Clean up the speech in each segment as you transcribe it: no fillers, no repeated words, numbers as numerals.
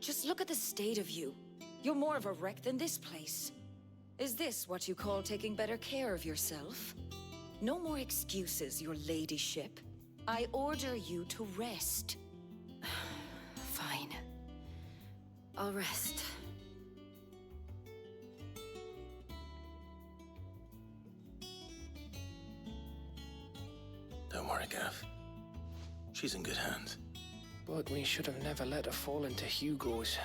Just look at the state of you. You're more of a wreck than this place. Is this what you call taking better care of yourself? No more excuses, your ladyship. I order you to rest. Fine. I'll rest. Don't worry, Gav. She's in good hands. But we should have never let her fall into Hugo's.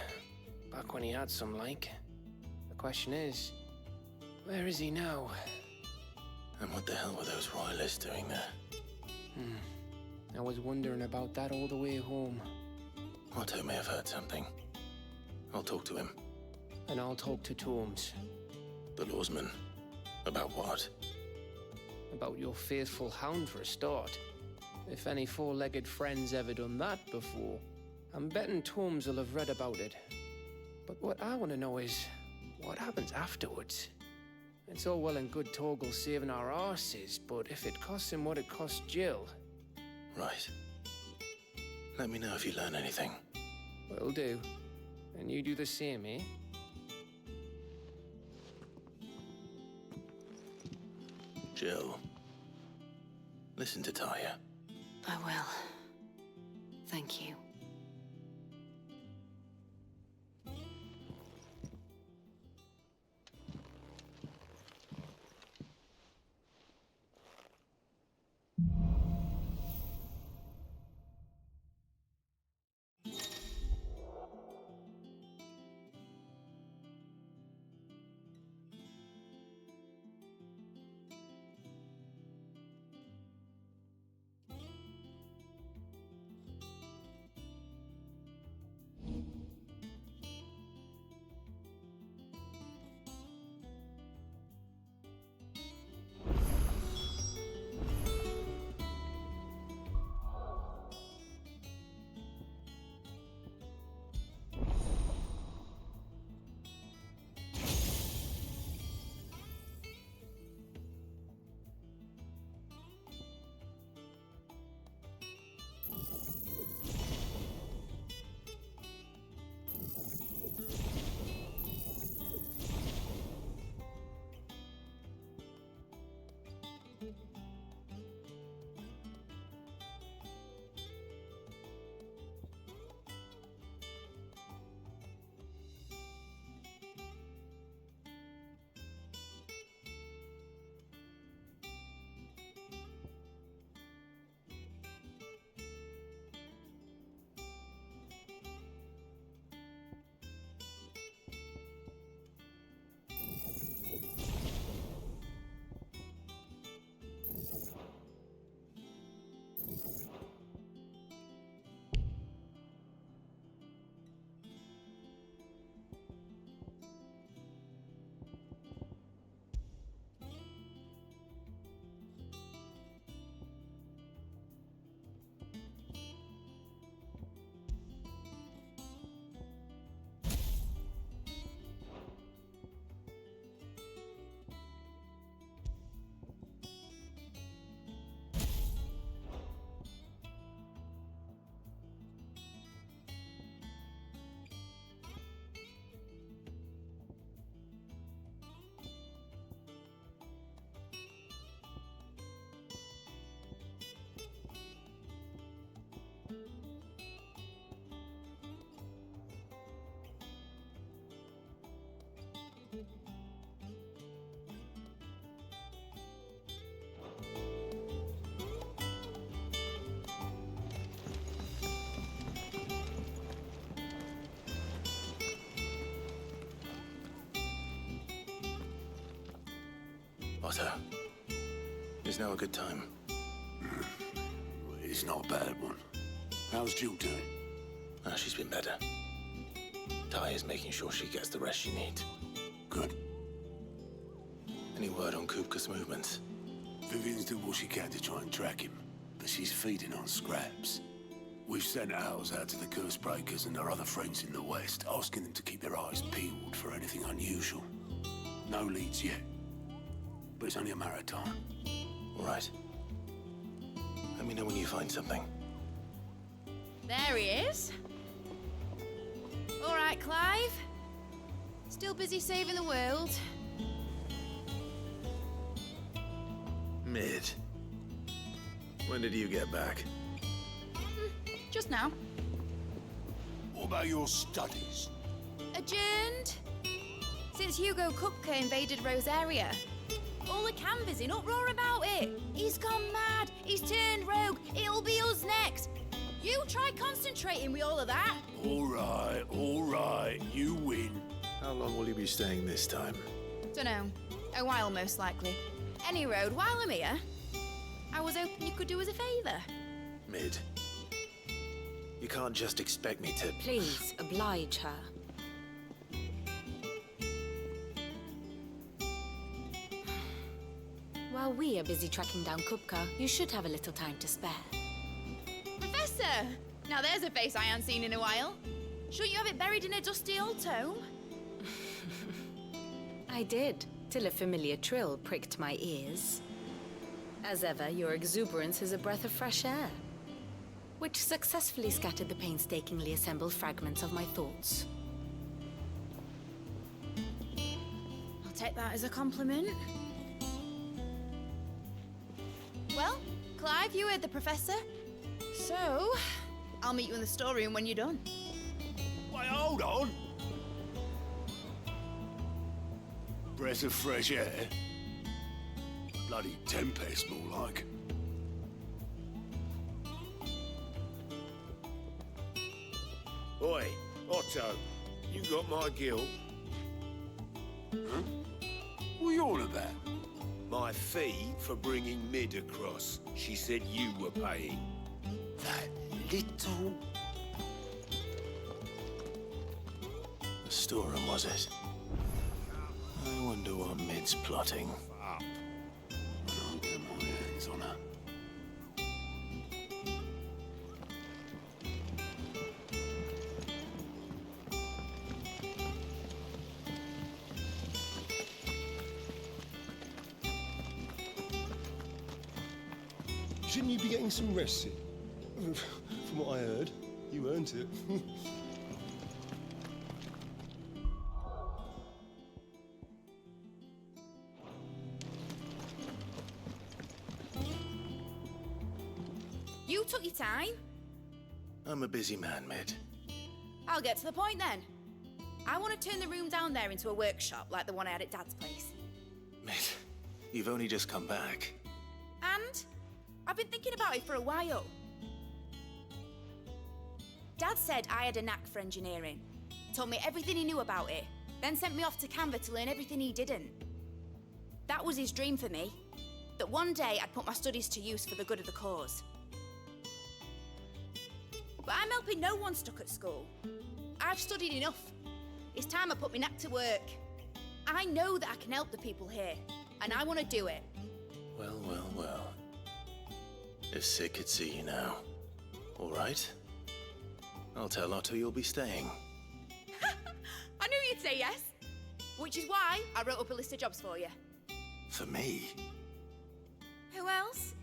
Back when he had some, like. The question is, where is he now? And what the hell were those royalists doing there? I was wondering about that all the way home. Otto may have heard something. I'll talk to him. And I'll talk to Tomes. The lawsman. About what? About your faithful hound for a start. If any four-legged friend's ever done that before, I'm betting Tomes will have read about it. But what I want to know is, what happens afterwards? It's all well and good Torgal saving our arses, but if it costs him what it cost Jill... Right. Let me know if you learn anything. Will do. And you do the same, eh? Jill. Listen to Taya. I will. Thank you. Otto, is now a good time? It's not a bad one. How's Jill doing? She's been better. Taya's making sure she gets the rest she needs. Good. Any word on Kupka's movements? Vivian's doing what she can to try and track him, but she's feeding on scraps. We've sent ours out to the Cursebreakers and our other friends in the West, asking them to keep their eyes peeled for anything unusual. No leads yet, but it's only a matter of time. All right. Let me know when you find something. There he is. All right, Clive. Still busy saving the world. Mid. When did you get back? Just now. What about your studies? Adjourned. Since Hugo Kupka invaded Rosaria. All the canvass in uproar about it. He's gone mad. He's turned rogue. It'll be us next. You try concentrating with all of that. All right. You win. How long will you be staying this time? Dunno. A while, most likely. Any road, while I'm here, I was hoping you could do us a favour. Mid. You can't just expect me to... Please, oblige her. While we are busy tracking down Kupka, you should have a little time to spare. Professor! Now there's a face I haven't seen in a while. Shouldn't you have it buried in a dusty old tome? I did, till a familiar trill pricked my ears. As ever, your exuberance is a breath of fresh air, which successfully scattered the painstakingly assembled fragments of my thoughts. I'll take that as a compliment. Well, Clive, you heard the Professor. So, I'll meet you in the storeroom when you're done. Wait, hold on. Breath of fresh air. Bloody tempest, more like. Oi, Otto, you got my guilt. Huh? What are you on about? My fee for bringing Mid across. She said you were paying. That little... The storeroom, was it? I wonder what Mid's plotting. Up. I'll get my hands on her. Shouldn't you be getting some rest? From what I heard, you earned it. You took your time. I'm a busy man, Mid. I'll get to the point then. I want to turn the room down there into a workshop like the one I had at Dad's place. Mid, you've only just come back. And I've been thinking about it for a while. Dad said I had a knack for engineering. Told me everything he knew about it, then sent me off to Canva to learn everything he didn't. That was his dream for me. That one day I'd put my studies to use for the good of the cause. But I'm helping no one stuck at school. I've studied enough. It's time I put my knack to work. I know that I can help the people here, and I want to do it. Well. If Sid could see you now. All right? I'll tell Otto you'll be staying. I knew you'd say yes. Which is why I wrote up a list of jobs for you. For me? Who else?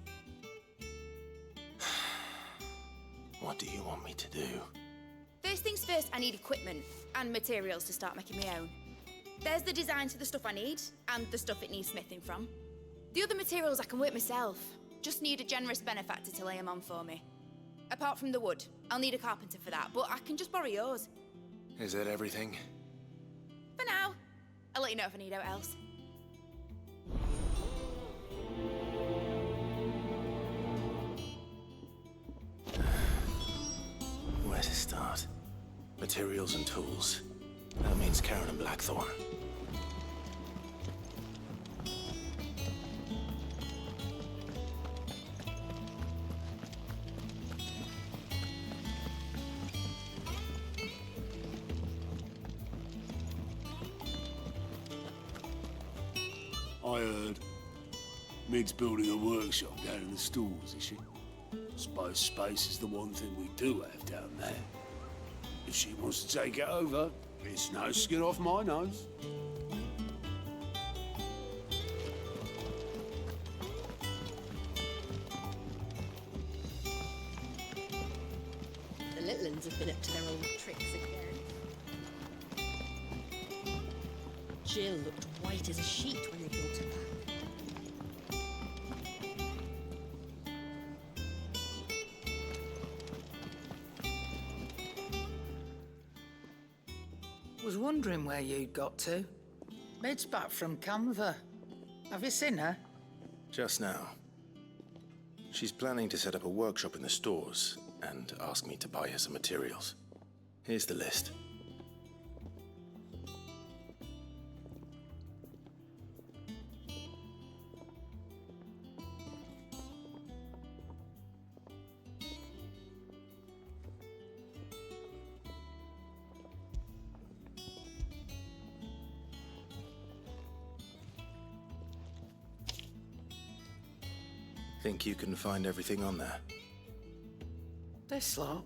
What do you want me to do? First things first, I need equipment and materials to start making my own. There's the designs for the stuff I need and the stuff it needs smithing from. The other materials I can work myself. Just need a generous benefactor to lay them on for me. Apart from the wood, I'll need a carpenter for that, but I can just borrow yours. Is that everything? For now. I'll let you know if I need out else. Where to start? Materials and tools. That means Karen and Blackthorn. I heard Mid's building a workshop down in the stores, is she? Suppose space is the one thing we do have down there. If she wants to take it over, it's no skin off my nose. The little ones have been up to their old tricks again. Jill looked white as a sheet when they brought her back. Was wondering where you'd got to. Mid's back from Canva. Have you seen her? Just now. She's planning to set up a workshop in the stores and ask me to buy her some materials. Here's the list. Think you can find everything on there? This lot?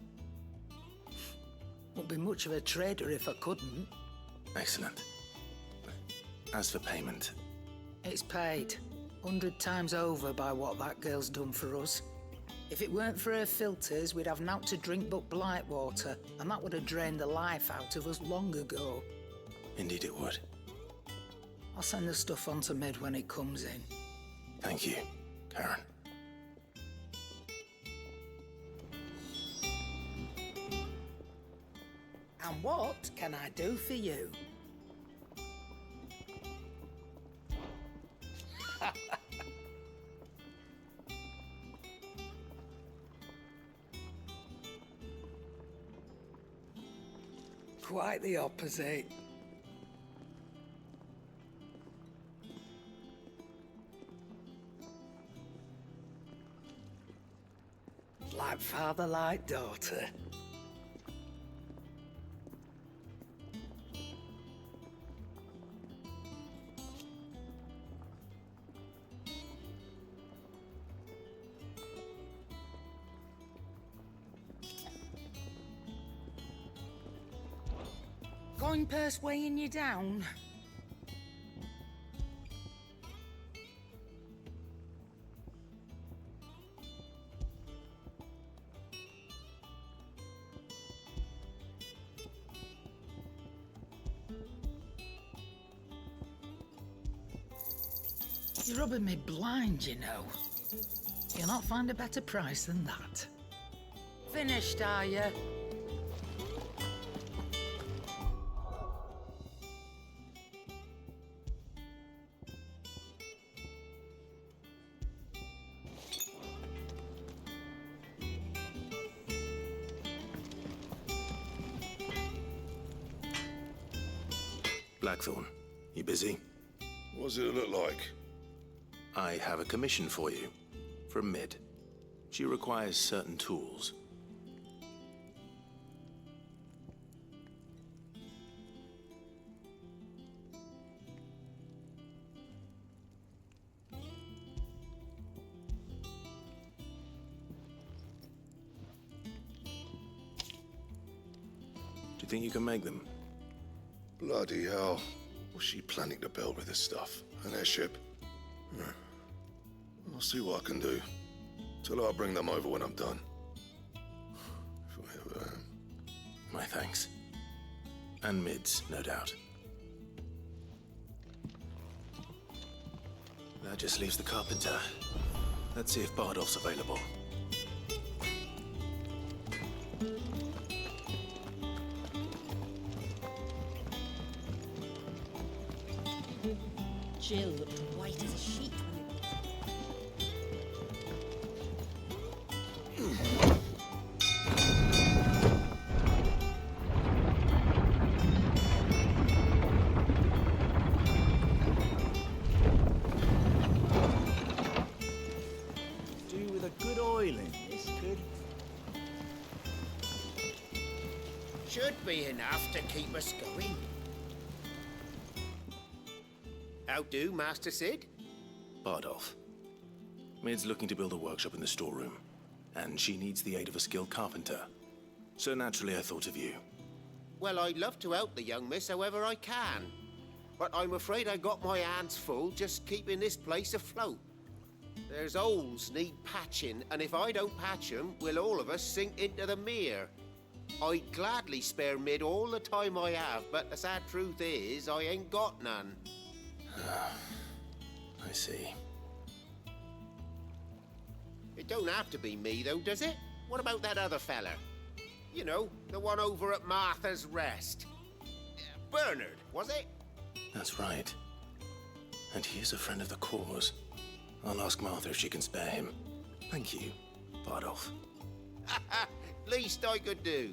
Wouldn't be much of a trader if I couldn't. Excellent. As for payment, It's paid 100 times over by what that girl's done for us. If it weren't for her filters, we'd have naught to drink but blight water, and that would have drained the life out of us long ago. indeed it would. I'll send the stuff on to Mid when it comes in. Thank you, Karen. And what can I do for you? Quite the opposite. Like father, like daughter. Coin purse weighing you down? You're rubbing me blind, you know. You'll not find a better price than that. Finished, are you? Blackthorn, you busy? What does it look like? I have a commission for you, from Mid. She requires certain tools. Do you think you can make them? Bloody hell. What's she planning to build with this stuff? An airship? I'll see what I can do. Tell her I'll bring them over when I'm done. If I ever am. My thanks. And Mid's, no doubt. That just leaves the carpenter. Let's see if Bardolph's available. Jill looked white as a sheet when they brought her. Do with a good oiling, this could. Should be enough to keep us going. How do, Master Sid? Bardolph. Mid's looking to build a workshop in the storeroom, and she needs the aid of a skilled carpenter. So naturally I thought of you. Well, I'd love to help the young miss however I can. But I'm afraid I got my hands full just keeping this place afloat. There's holes need patching, and if I don't patch 'em, we'll all of us sink into the mere. I'd gladly spare Mid all the time I have, but the sad truth is, I ain't got none. I see. It don't have to be me, though, does it? What about that other fella? You know, the one over at Martha's Rest. Bernard, was it? That's right. And he is a friend of the cause. I'll ask Martha if she can spare him. Thank you, Bardolph. Least I could do.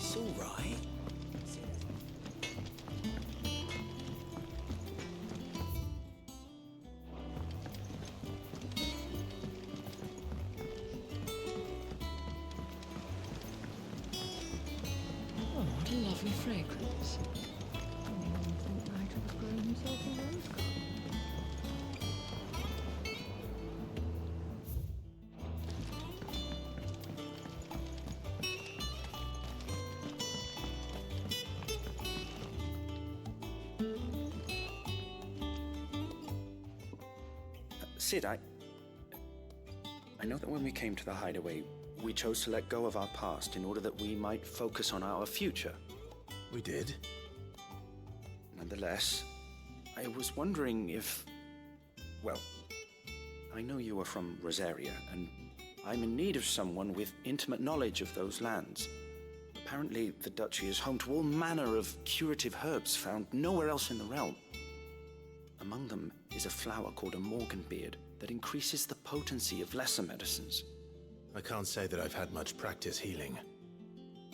It's all right. Oh, what a lovely fragrance. Anyone think Nigel was growing himself a rose garden? Sid, I know that when we came to the hideaway, we chose to let go of our past in order that we might focus on our future. We did. Nonetheless, I was wondering if... Well, I know you are from Rosaria, and I'm in need of someone with intimate knowledge of those lands. Apparently, the duchy is home to all manner of curative herbs found nowhere else in the realm. Among them is a flower called a morganbeard that increases the potency of lesser medicines. I can't say that I've had much practice healing.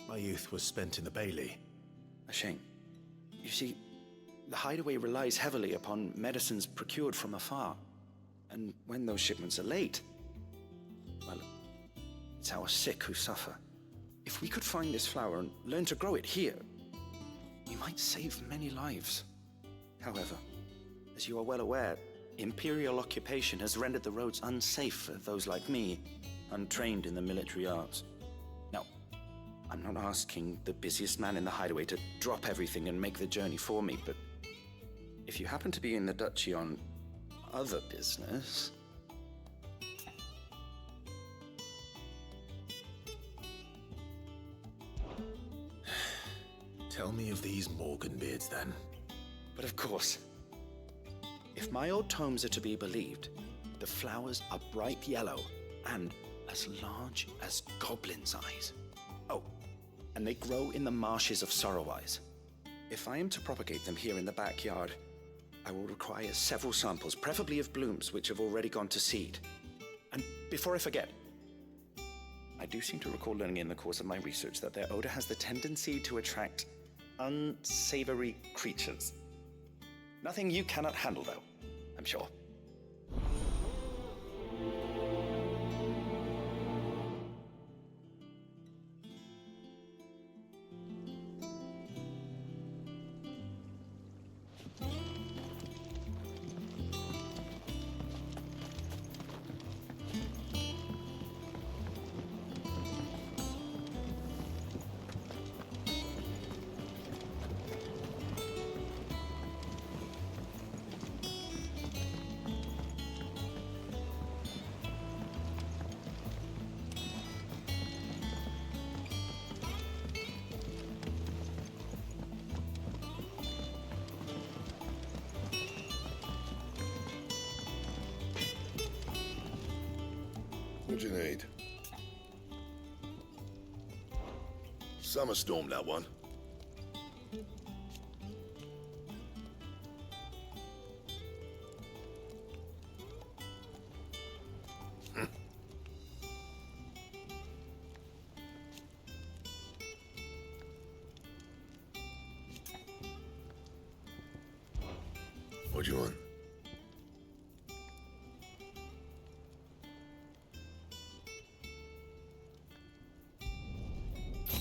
My youth was spent in the Bailey. A shame. You see, the hideaway relies heavily upon medicines procured from afar. And when those shipments are late, well, it's our sick who suffer. If we could find this flower and learn to grow it here, we might save many lives. However, as you are well aware, imperial occupation has rendered the roads unsafe for those like me, untrained in the military arts. Now, I'm not asking the busiest man in the hideaway to drop everything and make the journey for me, but if you happen to be in the duchy on other business... Tell me of these morganbeards, then. But of course. If my old tomes are to be believed, the flowers are bright yellow and as large as goblins' eyes. Oh, and they grow in the marshes of Sorrowwise. If I am to propagate them here in the backyard, I will require several samples, preferably of blooms which have already gone to seed. And before I forget, I do seem to recall learning in the course of my research that their odor has the tendency to attract unsavory creatures. Nothing you cannot handle, though, I'm sure. What do you need? Summer storm, that one. What do you want?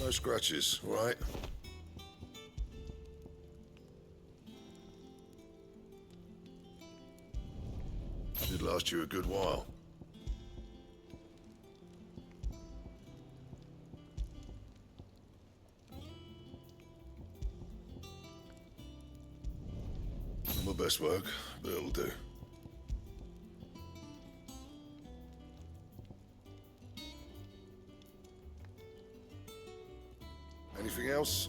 No scratches, all right? Should last you a good while. Not my best work, but it'll do. Anything else?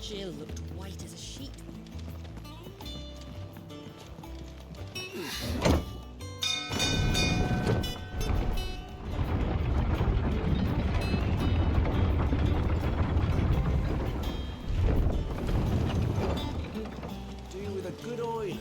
Jill looked white as a sheet. Do with a good oiling.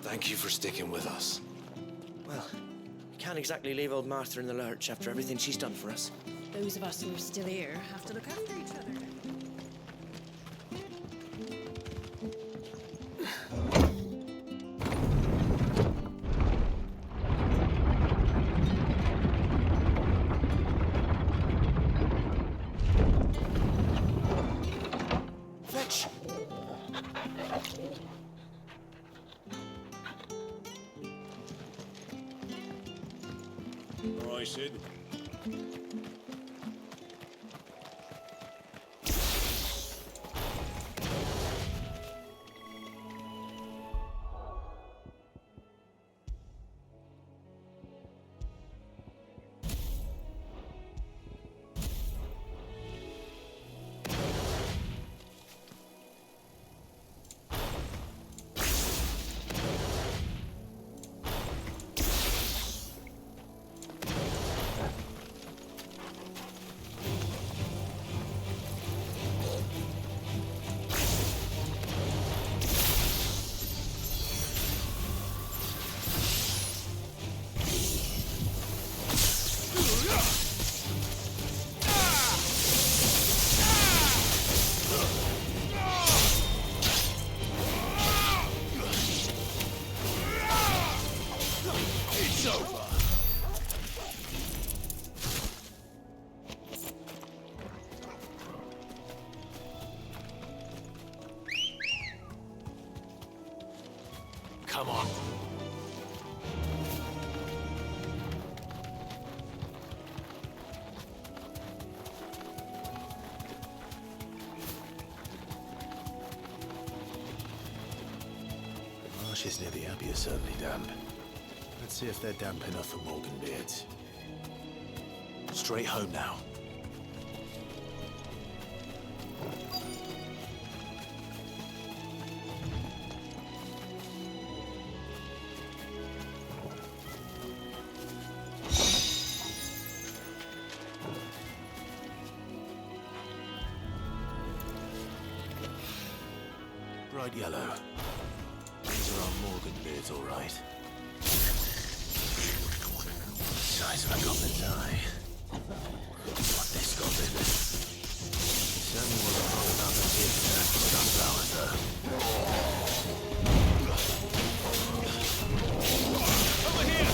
Thank you for sticking with us. Well, we can't exactly leave old Martha in the lurch after everything she's done for us. Those of us who are still here have to look after each other. Fetch! All right, Sid. Come on. The marshes near the Abbey are certainly damp. Let's see if they're damp enough for Morgan beards. Straight home now. Bright yellow. These are our Morgan beards, all right. Size of a goblin's eye. What this goblin? Certainly wasn't wrong about the gift that sunflowers, though. Over here!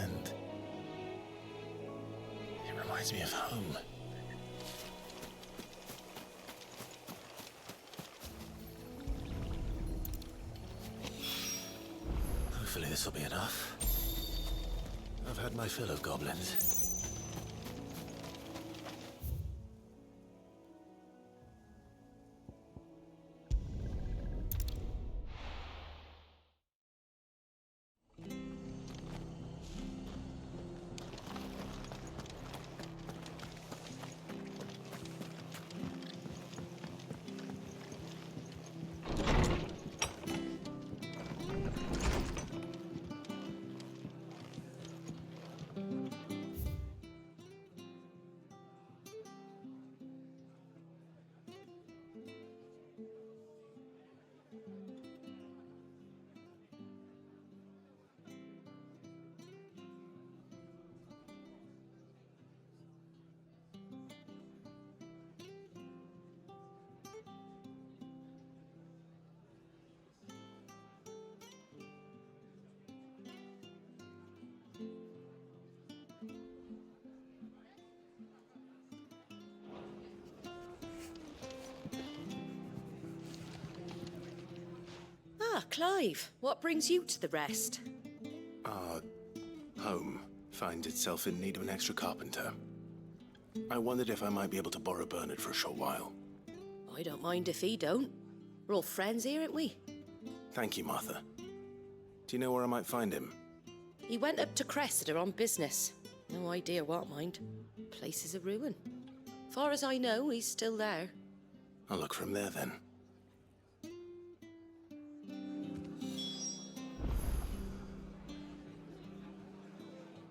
and it reminds me of home. Hopefully this will be enough. I've had my fill of goblins. Ah, Clive, what brings you to the rest? Our home finds itself in need of an extra carpenter. I wondered if I might be able to borrow Bernard for a short while. I don't mind if he don't. We're all friends here, aren't we? Thank you, Martha. Do you know where I might find him? He went up to Cressida on business. No idea what, mind. Place is a ruin. Far as I know, he's still there. I'll look for him there then.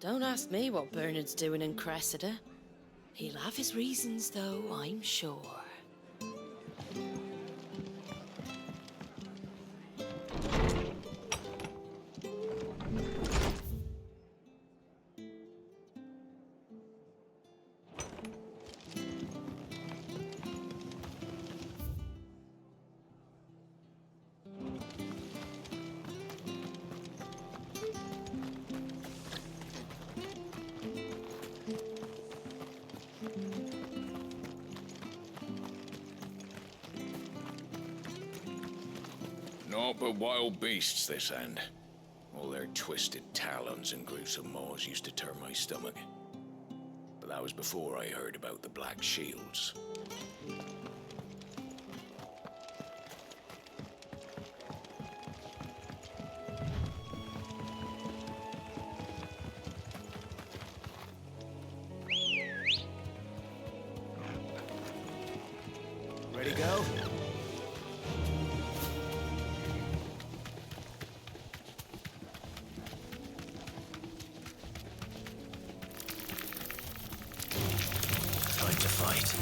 Don't ask me what Bernard's doing in Cressida. He'll have his reasons, though, I'm sure. Naught but wild beasts, this end. All their twisted talons and gruesome maws used to turn my stomach. But that was before I heard about the Black Shields. Ready to go? Time to fight.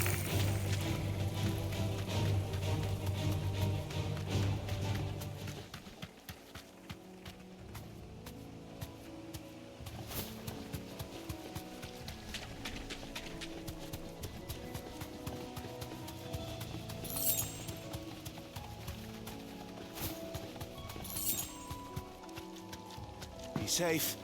Be safe.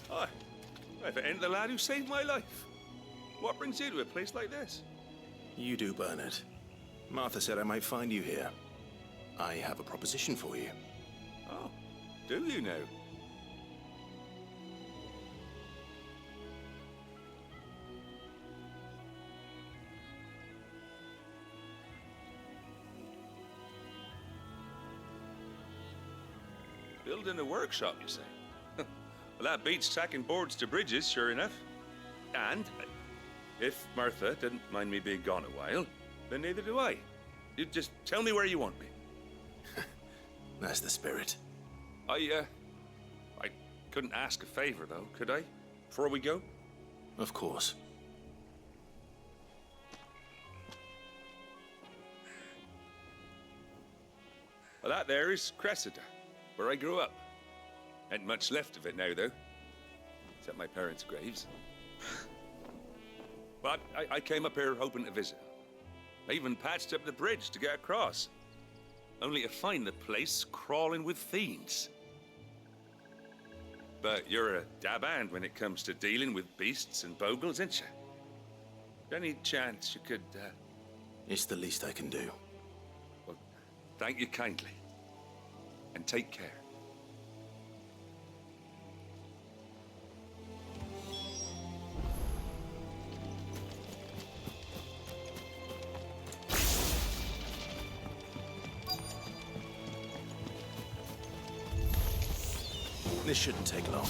Hi. If it ain't the lad who saved my life. What brings you to a place like this? You do, Bernard. Martha said I might find you here. I have a proposition for you. Oh, do you now? Building a workshop, you say? Well, that beats tacking boards to bridges, sure enough. And if Martha didn't mind me being gone a while, then neither do I. You just tell me where you want me. That's the spirit. I couldn't ask a favor, though, could I? Before we go? Of course. Well, that there is Cressida, where I grew up. Ain't much left of it now, though. Except my parents' graves. But I came up here hoping to visit. I even patched up the bridge to get across. Only to find the place crawling with fiends. But you're a dab hand when it comes to dealing with beasts and bogles, ain't you? Any chance you could, It's the least I can do. Well, thank you kindly. And take care. This shouldn't take long.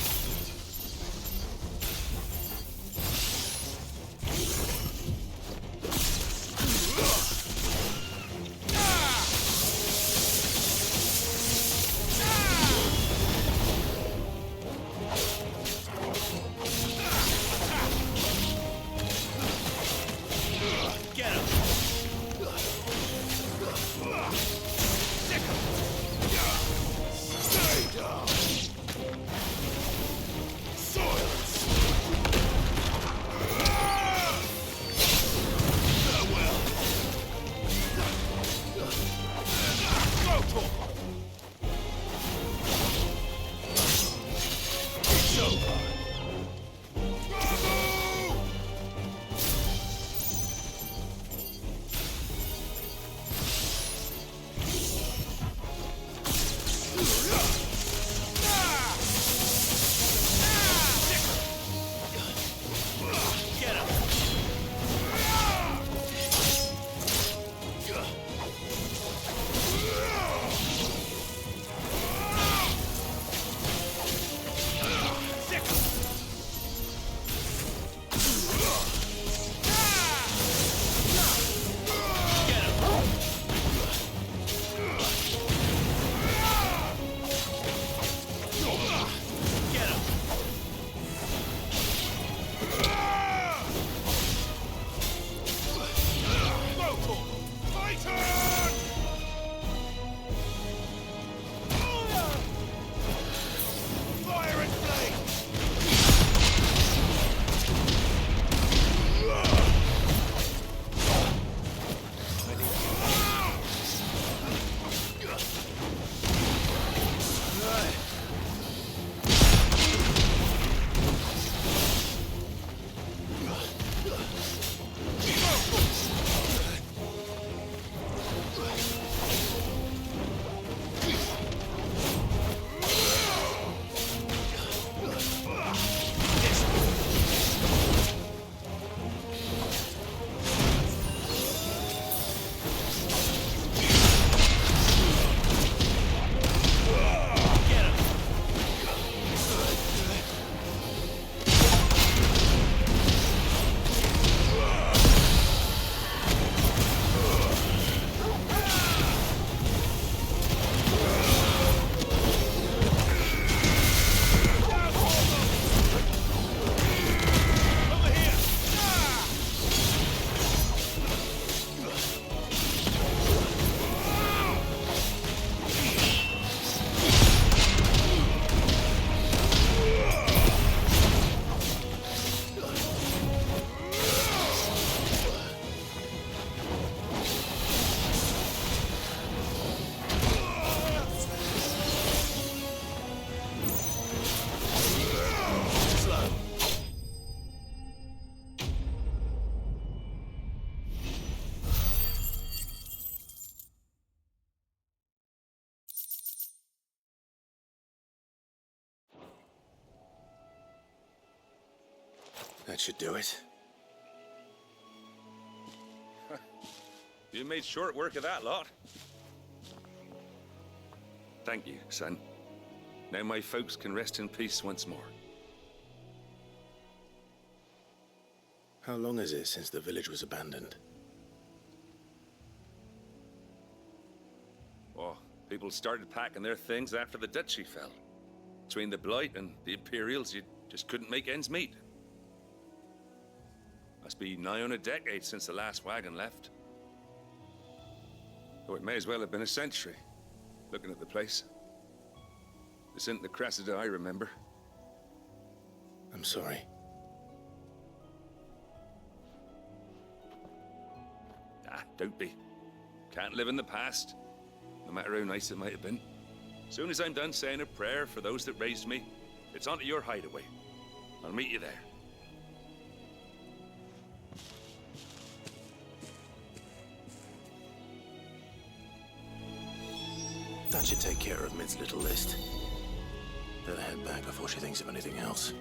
That should do it. You made short work of that lot. Thank you, son. Now my folks can rest in peace once more. How long is it since the village was abandoned? Oh, people started packing their things after the duchy fell. Between the Blight and the Imperials, you just couldn't make ends meet. Must be nigh on a decade since the last wagon left. Though it may as well have been a century, looking at the place. This isn't the Cressida I remember. I'm sorry. Don't be. Can't live in the past, no matter how nice it might have been. Soon as I'm done saying a prayer for those that raised me, it's on to your hideaway. I'll meet you there. That should take care of Mid's little list. Better head back before she thinks of anything else.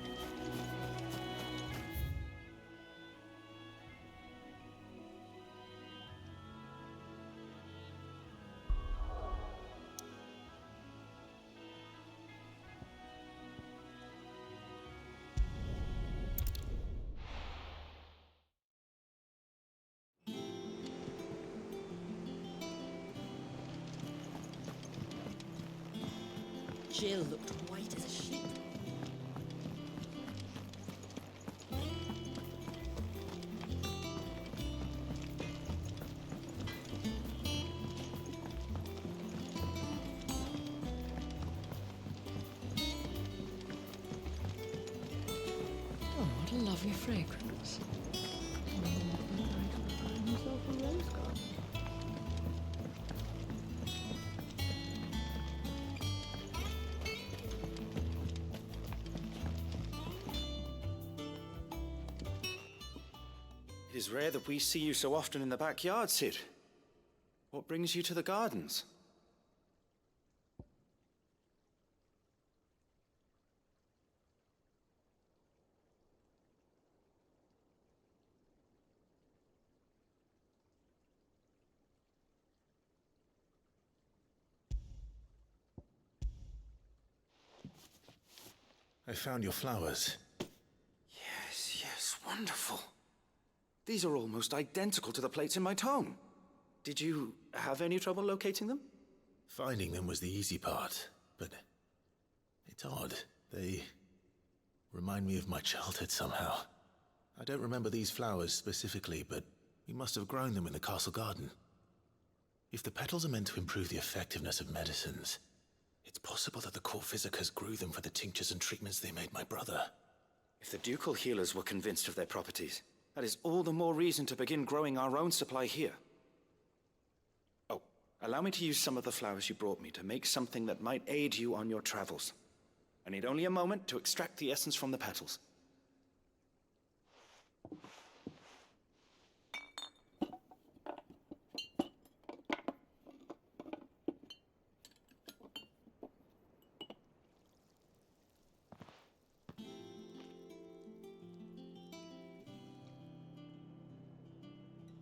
Jill looked white as a sheet. Oh, what a lovely fragrance. It is rare that we see you so often in the backyard, Sid. What brings you to the gardens? I found your flowers. Yes, wonderful. These are almost identical to the plates in my tome. Did you have any trouble locating them? Finding them was the easy part, but it's odd. They remind me of my childhood somehow. I don't remember these flowers specifically, but we must have grown them in the castle garden. If the petals are meant to improve the effectiveness of medicines, it's possible that the court visitors grew them for the tinctures and treatments they made my brother. If the ducal healers were convinced of their properties, that is all the more reason to begin growing our own supply here. Oh, allow me to use some of the flowers you brought me to make something that might aid you on your travels. I need only a moment to extract the essence from the petals.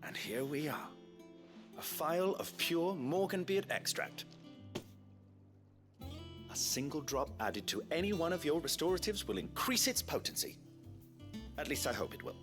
And here we are. A phial of pure Morganbeard extract. A single drop added to any one of your restoratives will increase its potency. At least I hope it will.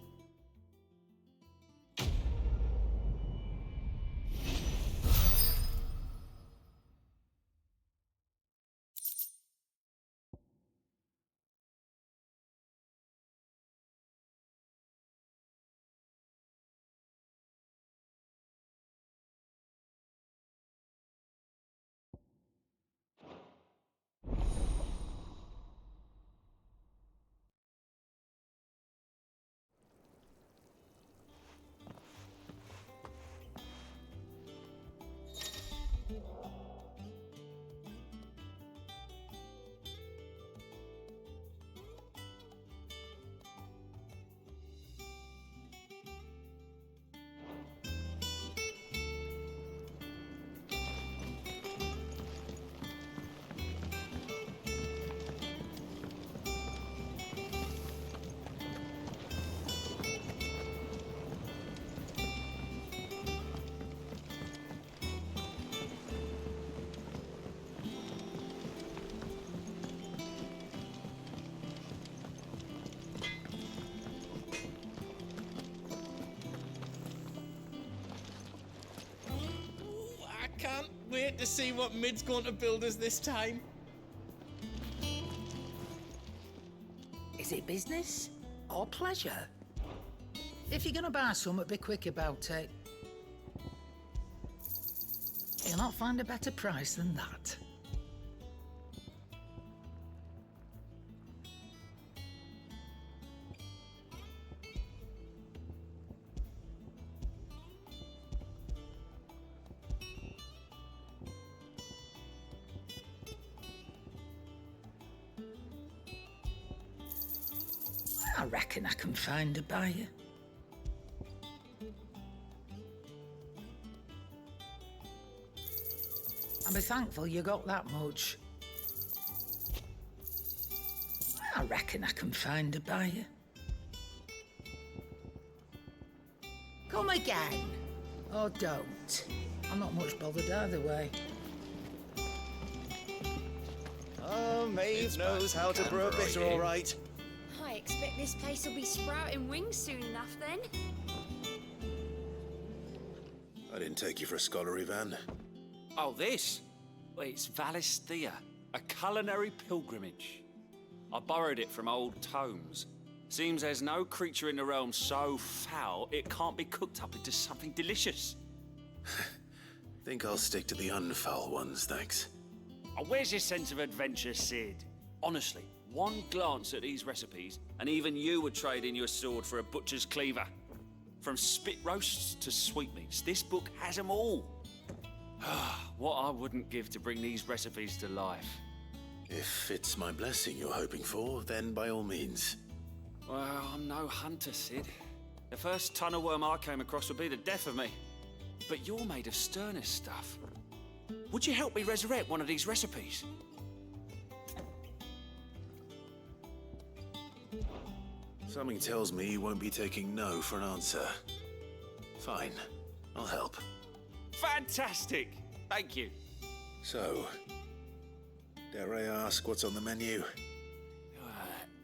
Can't wait to see what Mid's going to build us this time. Is it business or pleasure? If you're gonna buy something, be quick about it. You'll not find a better price than that. reckon I can find a buyer. I'll be thankful you got that much. I reckon I can find a buyer. Come again. Oh, don't. I'm not much bothered either way. Oh, Maeve knows how to brew a bitter, all right. I expect this place will be sprouting wings soon enough then. I didn't take you for a scholar, Ivan. Oh, this? Well, it's Valisthea, a culinary pilgrimage. I borrowed it from old tomes. Seems there's no creature in the realm so foul it can't be cooked up into something delicious. Think I'll stick to the unfoul ones, thanks. Oh, where's your sense of adventure, Sid? Honestly, one glance at these recipes, and even you would trade in your sword for a butcher's cleaver. From spit roasts to sweetmeats, this book has them all. What I wouldn't give to bring these recipes to life. If it's my blessing you're hoping for, then by all means. Well, I'm no hunter, Sid. The first tunnel worm I came across would be the death of me. But you're made of sterner stuff. Would you help me resurrect one of these recipes? Something tells me you won't be taking no for an answer. Fine, I'll help. Fantastic! Thank you. So, dare I ask what's on the menu?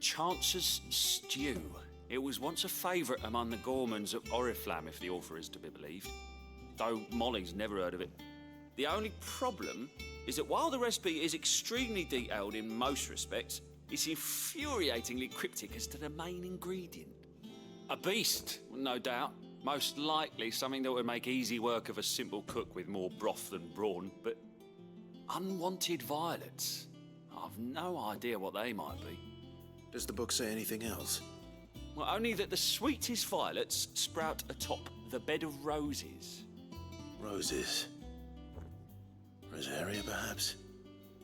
Chance's Stew. It was once a favourite among the gourmands of Oriflamme, if the author is to be believed. Though Molly's never heard of it. The only problem is that while the recipe is extremely detailed in most respects, it's infuriatingly cryptic as to the main ingredient. A beast, no doubt. Most likely something that would make easy work of a simple cook with more broth than brawn, but unwanted violets. I've no idea what they might be. Does the book say anything else? Well, only that the sweetest violets sprout atop the bed of roses. Roses. Rosaria, perhaps?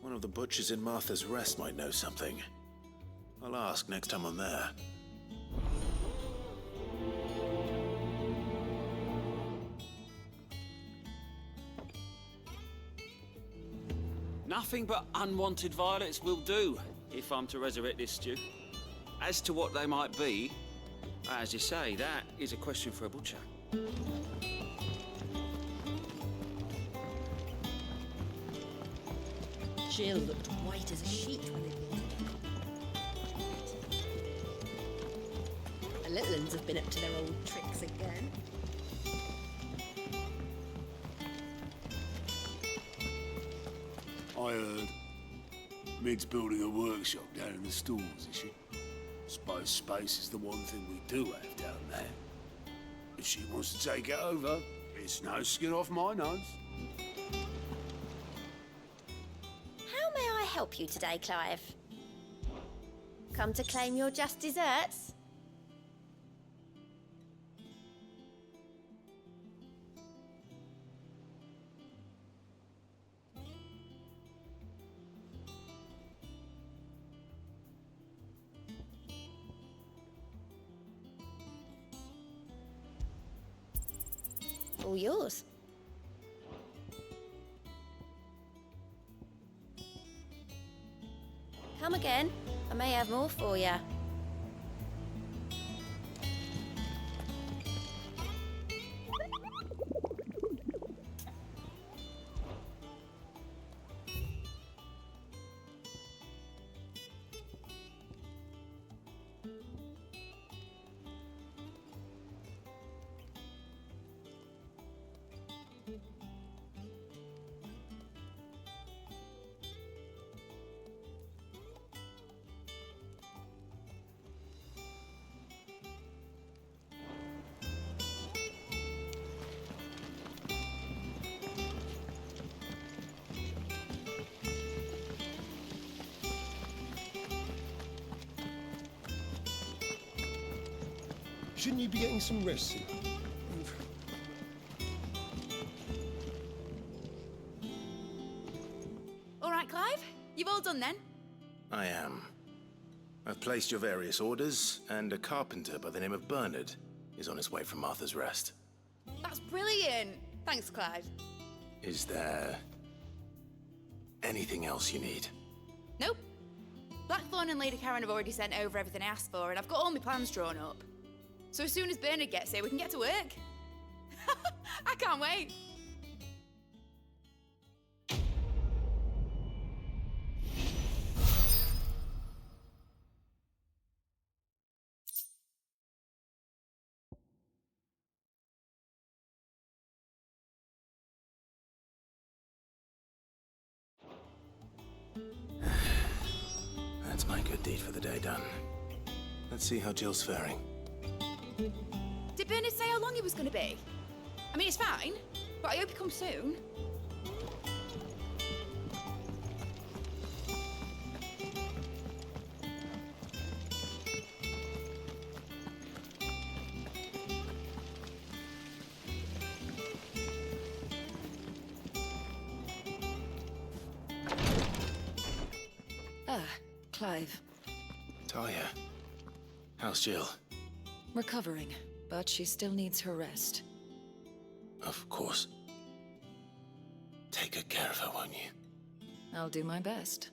One of the butchers in Martha's Rest might know something. I'll ask next time I'm there. Nothing but unwanted violets will do, if I'm to resurrect this stew. As to what they might be, as you say, that is a question for a butcher. Jill looked white as a sheet when they brought it. The little ones have been up to their old tricks again. I heard Mid's building a workshop down in the stalls, is she? Suppose space is the one thing we do have down there. If she wants to take it over, it's no skin off my nose. How may I help you today, Clive? Come to claim your just desserts? All yours. Come again. I may have more for you. Shouldn't you be getting some rest? All right, Clive. You've all done then? I am. I've placed your various orders, and a carpenter by the name of Bernard is on his way from Martha's Rest. That's brilliant. Thanks, Clive. Is there anything else you need? Nope. Blackthorn and Lady Karen have already sent over everything I asked for, and I've got all my plans drawn up. So as soon as Bernard gets here, we can get to work. I can't wait. That's my good deed for the day done. Let's see how Jill's faring. Did Bernard say how long he was going to be? I mean, it's fine, but I hope he comes soon. Ah, Clive. Talia, how's Jill? Recovering, but she still needs her rest. Of course. Take good care of her, won't you? I'll do my best.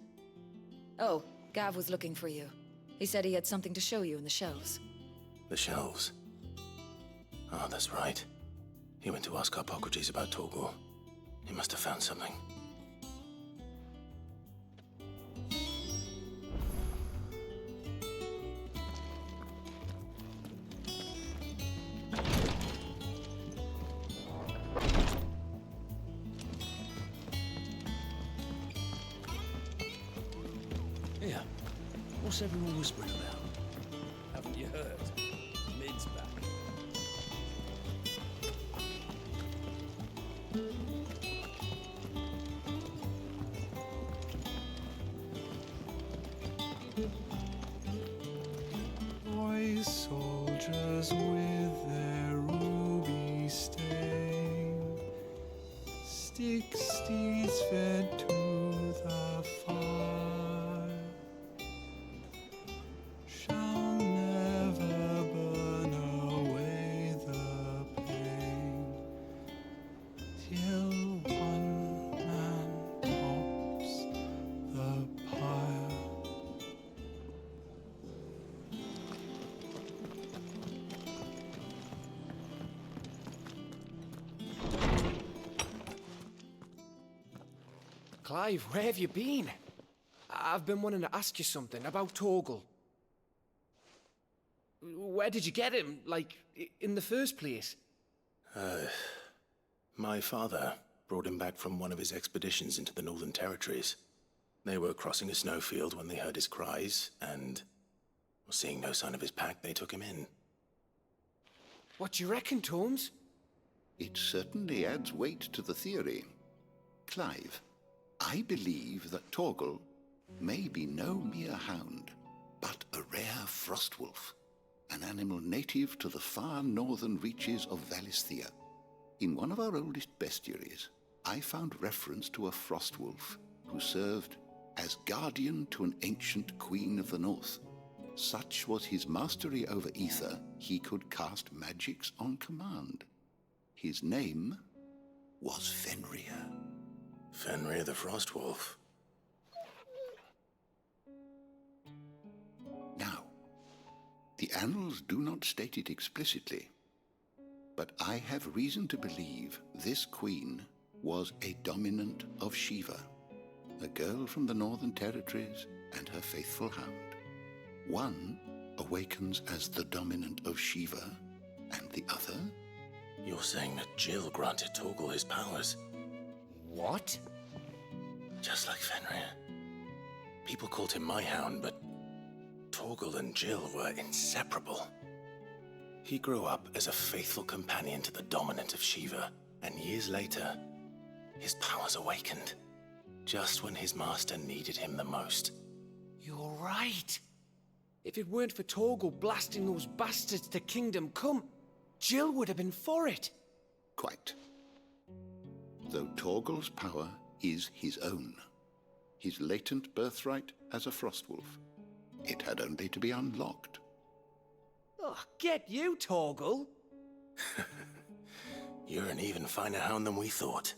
Oh, Gav was looking for you. He said he had something to show you in the shelves. The shelves? Oh, that's right. He went to ask Harpocrates about Torgor. He must have found something. Here, what's everyone whispering about? Haven't you heard? Mid's back. Boy soldiers with their ruby stain, stick steeds fed to the fire, shall never burn away the pain, till one man tops the pyre. Clive, where have you been? I've been wanting to ask you something about Torgal. Where did you get him, like, in the first place? My father brought him back from one of his expeditions into the Northern Territories. They were crossing a snowfield when they heard his cries, and seeing no sign of his pack, they took him in. What do you reckon, Torms? It certainly adds weight to the theory. Clive, I believe that Torgal may be no mere hound, but a rare frostwolf, an animal native to the far northern reaches of Valisthea. In one of our oldest bestiaries, I found reference to a frostwolf who served as guardian to an ancient queen of the north. Such was his mastery over ether, he could cast magics on command. His name was Fenrir. Fenrir the Frostwolf. Now, the annals do not state it explicitly, but I have reason to believe this queen was a dominant of Shiva, a girl from the Northern Territories and her faithful hound. One awakens as the dominant of Shiva, and the other? You're saying that Jill granted Torgal his powers? What? Just like Fenrir. People called him my hound, but Torgal and Jill were inseparable. He grew up as a faithful companion to the dominant of Shiva, and years later, his powers awakened, just when his master needed him the most. You're right. If it weren't for Torgal blasting those bastards to Kingdom Come, Jill would have been for it. Quite. Though Torgal's power is his own, his latent birthright as a frostwolf. It had only to be unlocked. Oh, get you, Torgal. You're an even finer hound than we thought.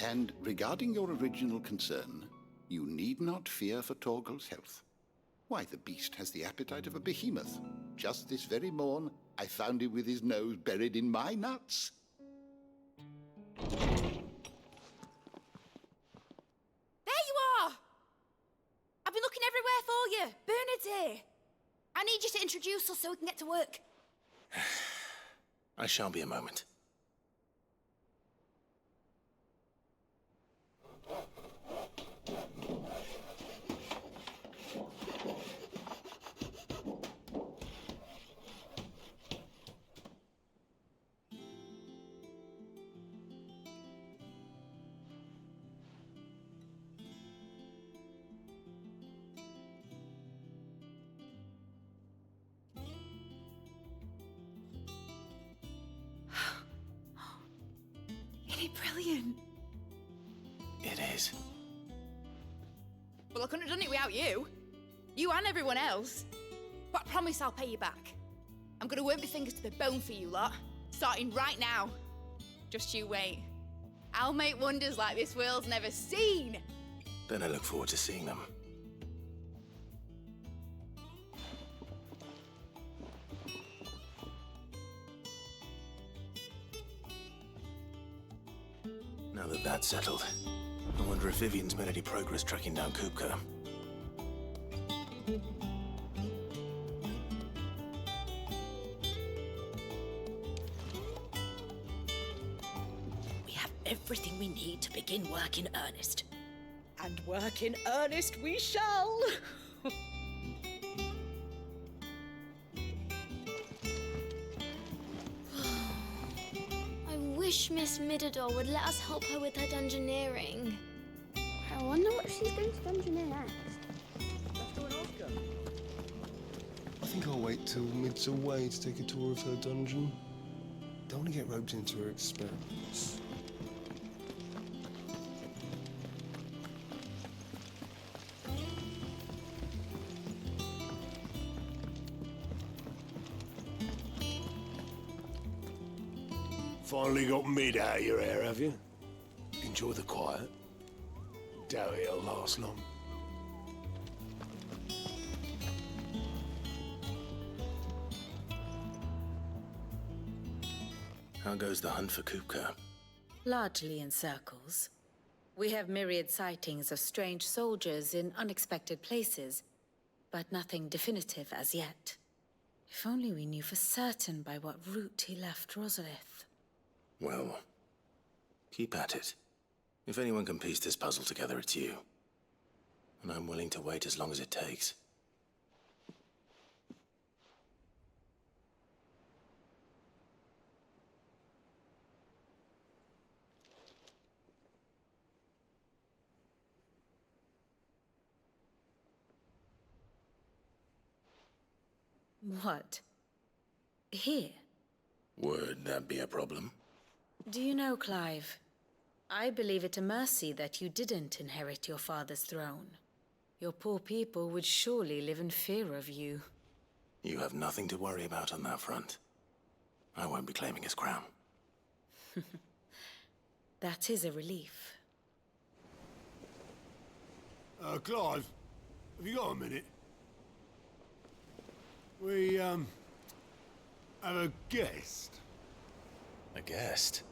And regarding your original concern, you need not fear for Torgal's health. Why, the beast has the appetite of a behemoth. Just this very morn, I found him with his nose buried in my nuts. There you are! I've been looking everywhere for you. Bernard's here. I need you to introduce us so we can get to work. I shall be a moment. Isn't it brilliant? It is. Well, I couldn't have done it without you. You and everyone else. But I promise I'll pay you back. I'm gonna work my fingers to the bone for you lot, starting right now. Just you wait. I'll make wonders like this world's never seen. Then I look forward to seeing them. Now that that's settled, I wonder if Vivian's made any progress tracking down Kupka. We have everything we need to begin work in earnest. And work in earnest we shall! I wish Miss Midador would let us help her with her dungeoneering. I wonder what she's going to dungeoneer next. I think I'll wait till Mid's away to take a tour of her dungeon. Don't want to get roped into her experiments. Finally got Mid out of your hair, have you? Enjoy the quiet. Doubt it'll last long. How goes the hunt for Kupka? Largely in circles. We have myriad sightings of strange soldiers in unexpected places, but nothing definitive as yet. If only we knew for certain by what route he left Rosalith. Well, keep at it. If anyone can piece this puzzle together, it's you. And I'm willing to wait as long as it takes. What? Here? Would that be a problem? Do you know, Clive? I believe it a mercy that you didn't inherit your father's throne. Your poor people would surely live in fear of you. You have nothing to worry about on that front. I won't be claiming his crown. That is a relief. Clive, have you got a minute? We, have a guest. A guest?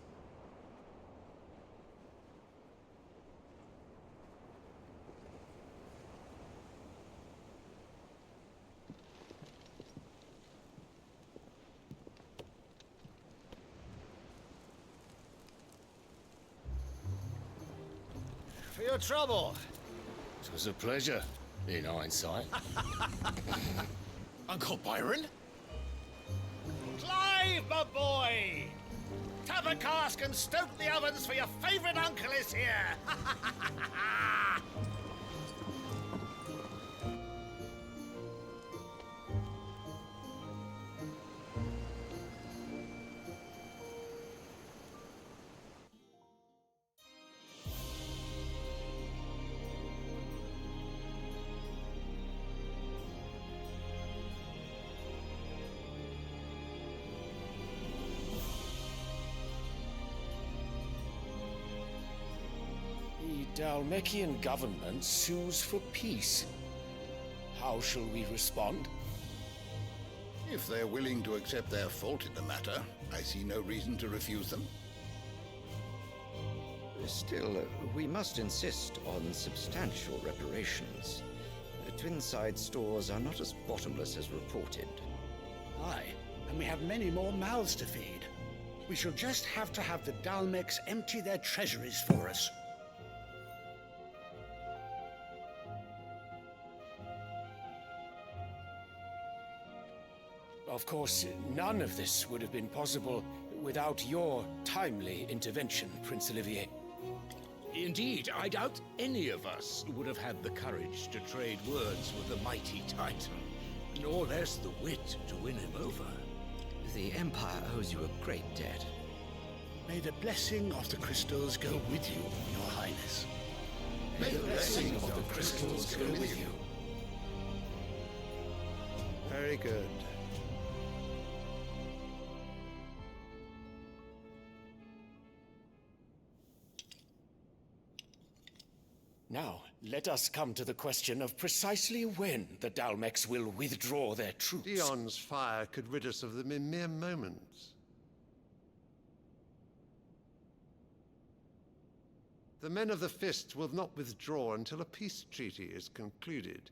For your trouble. It was a pleasure, in hindsight. Uncle Byron? Clive, my boy! Tap a cask and stoke the ovens, for your favourite uncle is here! Dalmekian government sues for peace. How shall we respond? If they're willing to accept their fault in the matter, I see no reason to refuse them. Still, we must insist on substantial reparations. Twinside stores are not as bottomless as reported. Aye, and we have many more mouths to feed. We shall just have to have the Dalmecs empty their treasuries for us. Of course, none of this would have been possible without your timely intervention, Prince Olivier. Indeed, I doubt any of us would have had the courage to trade words with the mighty Titan, nor less the wit to win him over. The Empire owes you a great debt. May the blessing of the crystals go with you, Your Highness. May the blessing of the crystals go with you. Very good. Now, let us come to the question of precisely when the Dalmecs will withdraw their troops. Dion's fire could rid us of them in mere moments. The men of the Fist will not withdraw until a peace treaty is concluded.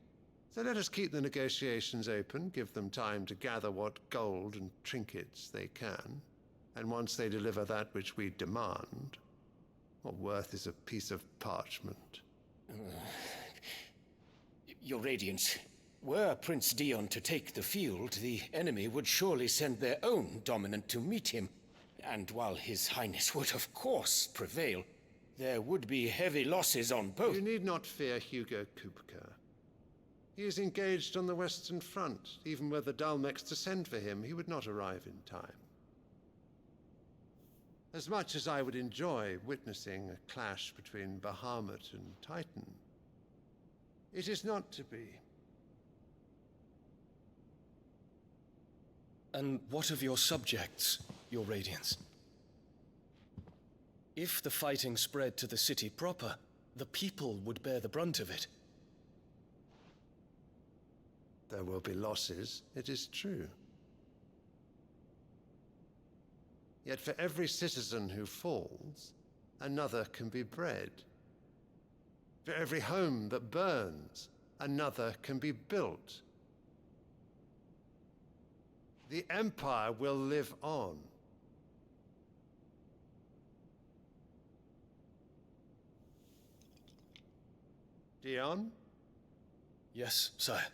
So let us keep the negotiations open, give them time to gather what gold and trinkets they can. And once they deliver that which we demand, what worth is a piece of parchment? Your Radiance, were Prince Dion to take the field, the enemy would surely send their own dominant to meet him. And while His Highness would of course prevail, there would be heavy losses on both. You need not fear Hugo Kupka. He is engaged on the Western Front. Even were the Dalmecs to send for him, he would not arrive in time. As much as I would enjoy witnessing a clash between Bahamut and Titan, it is not to be. And what of your subjects, Your Radiance? If the fighting spread to the city proper, the people would bear the brunt of it. There will be losses, it is true. Yet for every citizen who falls, another can be bred. For every home that burns, another can be built. The Empire will live on. Dion? Yes, sire.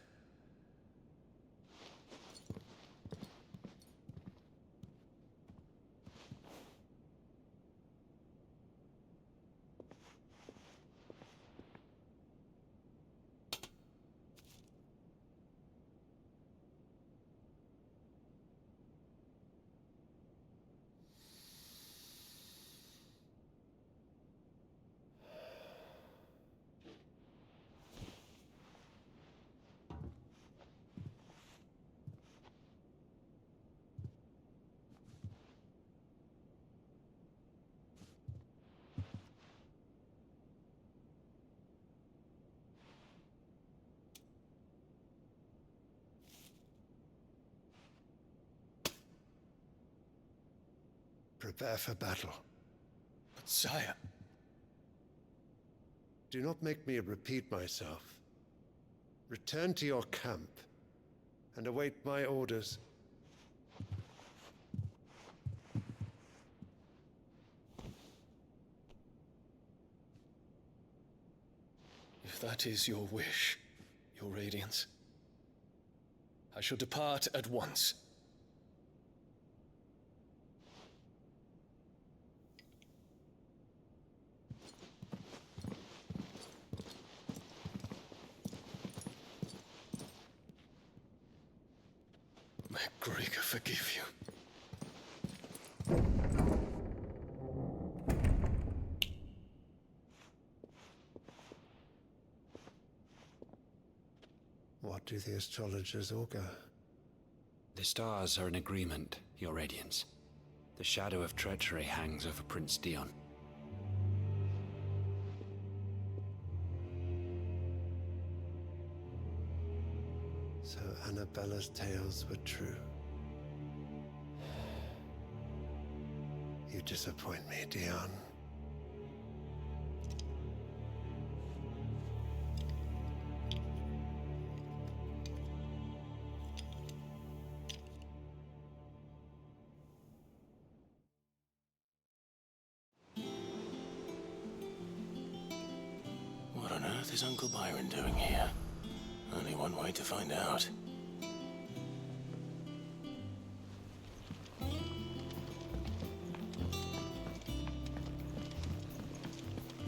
Prepare for battle. But sire... Do not make me repeat myself. Return to your camp and await my orders. If that is your wish, Your Radiance, I shall depart at once. May Gregor forgive you. What do the astrologers augur? The stars are in agreement, Your Radiance. The shadow of treachery hangs over Prince Dion. Arabella's tales were true. You disappoint me, Dion. What on earth is Uncle Byron doing here? Only one way to find out.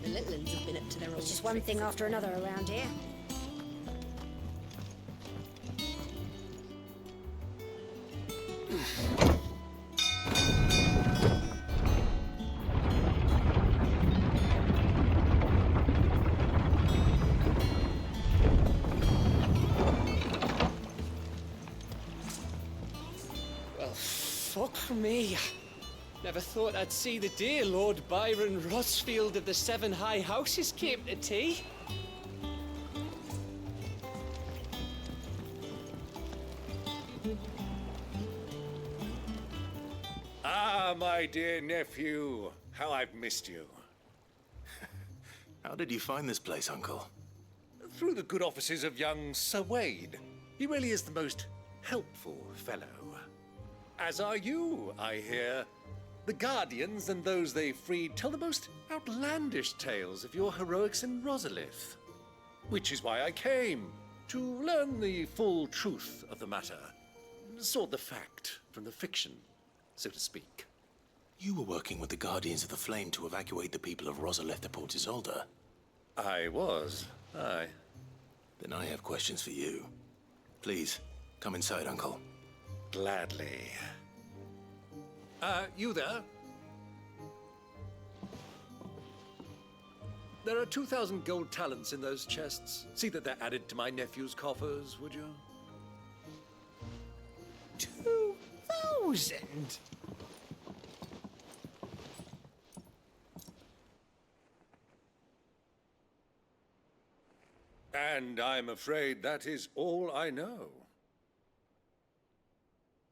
The little ones have been up to their old It's just one thing after another around here. Well, fuck me. Never thought I'd see the dear Lord Byron Rosfield of the Seven High Houses came to tea. Ah, my dear nephew. How I've missed you. How did you find this place, Uncle? Through the good offices of young Sir Wade. He really is the most helpful fellow. As are you, I hear. The Guardians and those they freed tell the most outlandish tales of your heroics in Rosalith. Which is why I came, to learn the full truth of the matter. Sort the fact from the fiction, so to speak. You were working with the Guardians of the Flame to evacuate the people of Rosalith to Port Isolde. I was, aye. Then I have questions for you. Please, come inside, Uncle. Gladly. You there? There are 2,000 gold talents in those chests. See that they're added to my nephew's coffers, would you? 2,000? And I'm afraid that is all I know.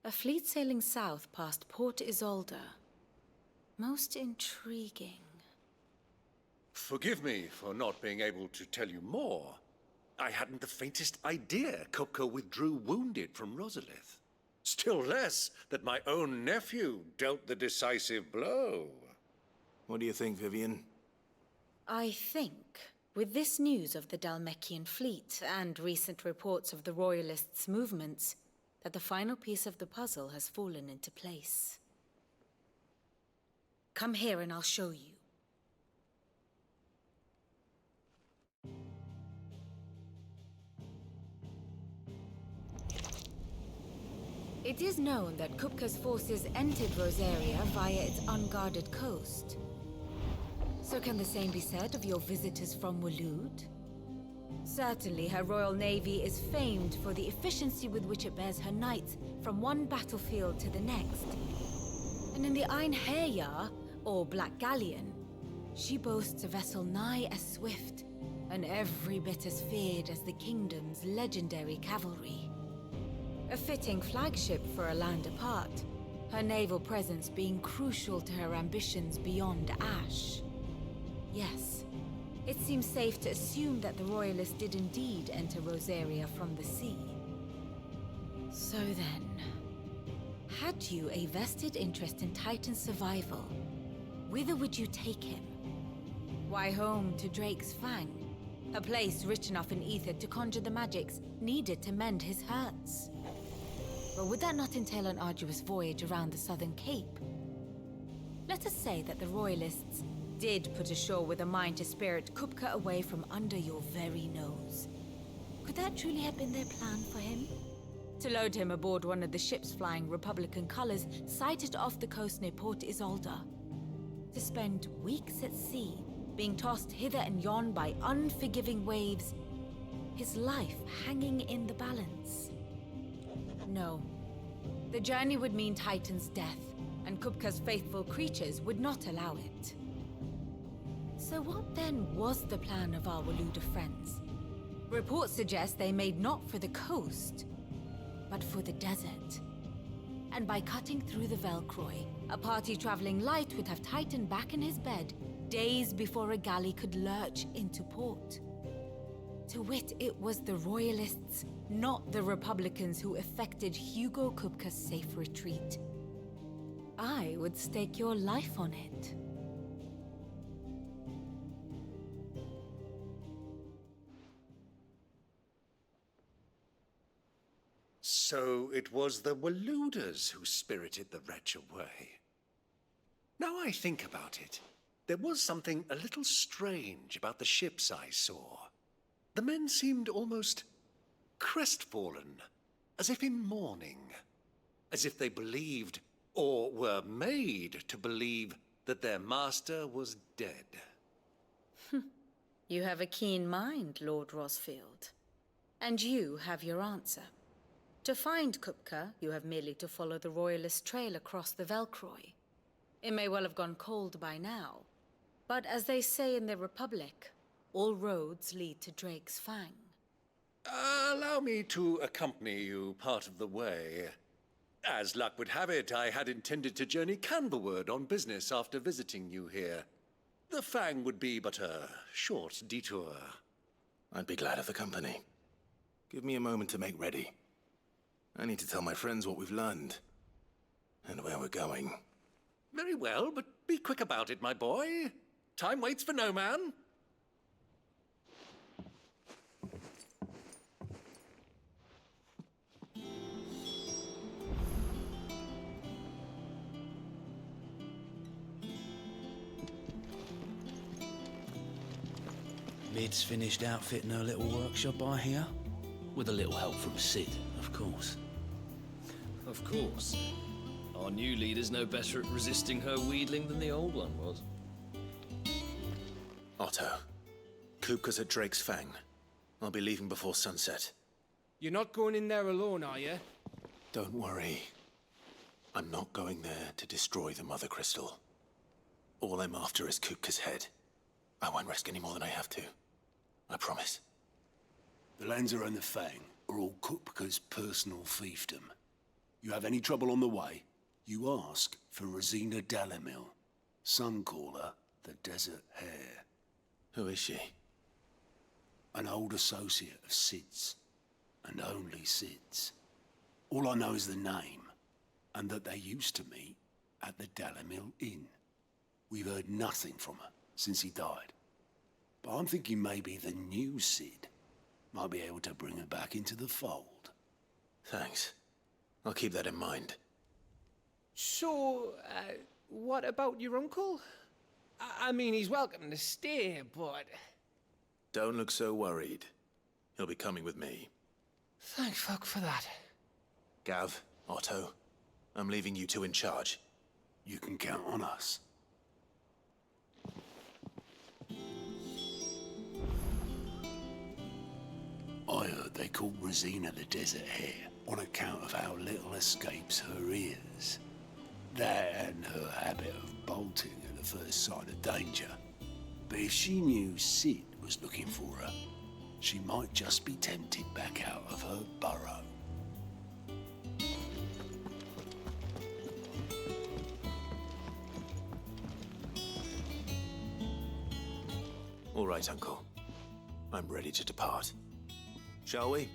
A fleet sailing south past Port Isolde. Most intriguing. Forgive me for not being able to tell you more. I hadn't the faintest idea Kupka withdrew wounded from Rosalith. Still less that my own nephew dealt the decisive blow. What do you think, Vivian? I think, with this news of the Dalmekian fleet and recent reports of the Royalists' movements, that the final piece of the puzzle has fallen into place. Come here and I'll show you. It is known that Kupka's forces entered Rosaria via its unguarded coast. So can the same be said of your visitors from Waloed? Certainly, her Royal Navy is famed for the efficiency with which it bears her knights from one battlefield to the next. And in the Einherjar, or Black Galleon, she boasts a vessel nigh as swift and every bit as feared as the kingdom's legendary cavalry. A fitting flagship for a land apart, her naval presence being crucial to her ambitions beyond Ash. Yes. It seems safe to assume that the Royalists did indeed enter Rosaria from the sea. So then, had you a vested interest in Titan's survival, whither would you take him? Why, home to Drake's Fang, a place rich enough in ether to conjure the magics needed to mend his hurts. But would that not entail an arduous voyage around the southern cape? Let us say that the Royalists did put ashore with a mind to spirit Kupka away from under your very nose. Could that truly have been their plan for him? To load him aboard one of the ships flying Republican colors sighted off the coast near Port Isolde. To spend weeks at sea, being tossed hither and yon by unforgiving waves, his life hanging in the balance. No. The journey would mean Titan's death, and Kupka's faithful creatures would not allow it. So what then was the plan of our Waloed friends? Reports suggest they made not for the coast, but for the desert. And by cutting through the Velcroy, a party traveling light would have tightened back in his bed days before a galley could lurch into port. To wit, it was the Royalists, not the Republicans, who effected Hugo Kupka's safe retreat. I would stake your life on it. So it was the Waluders who spirited the wretch away. Now I think about it, there was something a little strange about the ships I saw. The men seemed almost crestfallen, as if in mourning, as if they believed, or were made to believe, that their master was dead. You have a keen mind, Lord Rosfield. And you have your answer. To find Kupka, you have merely to follow the Royalist trail across the Velcroy. It may well have gone cold by now, but as they say in the Republic, all roads lead to Drake's Fang. Allow me to accompany you part of the way. As luck would have it, I had intended to journey Canberward on business after visiting you here. The Fang would be but a short detour. I'd be glad of the company. Give me a moment to make ready. I need to tell my friends what we've learned, and where we're going. Very well, but be quick about it, my boy. Time waits for no man. Mid's finished outfitting her little workshop, I hear. With a little help from Sid, of course. Of course. Our new leader's no better at resisting her wheedling than the old one was. Otto, Kupka's at Drake's Fang. I'll be leaving before sunset. You're not going in there alone, are you? Don't worry. I'm not going there to destroy the Mother Crystal. All I'm after is Kupka's head. I won't risk any more than I have to. I promise. The Lanza and the Fang are all Kupka's personal fiefdom. You have any trouble on the way, you ask for Rosina Dalamil. Some call her the Desert Hare. Who is she? An old associate of Sid's, and only Sid's. All I know is the name, and that they used to meet at the Dalamil Inn. We've heard nothing from her since he died. But I'm thinking maybe the new Sid might be able to bring her back into the fold. Thanks. I'll keep that in mind. So, what about your uncle? I mean, he's welcome to stay, but... Don't look so worried. He'll be coming with me. Thank fuck for that. Gav, Otto, I'm leaving you two in charge. You can count on us. I heard they called Rosina the Desert Hare on account of how little escapes her ears. That and her habit of bolting at the first sign of danger. But if she knew Sid was looking for her, she might just be tempted back out of her burrow. All right, Uncle. I'm ready to depart. Shall we?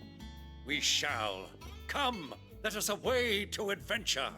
We shall. Come, let us away to adventure.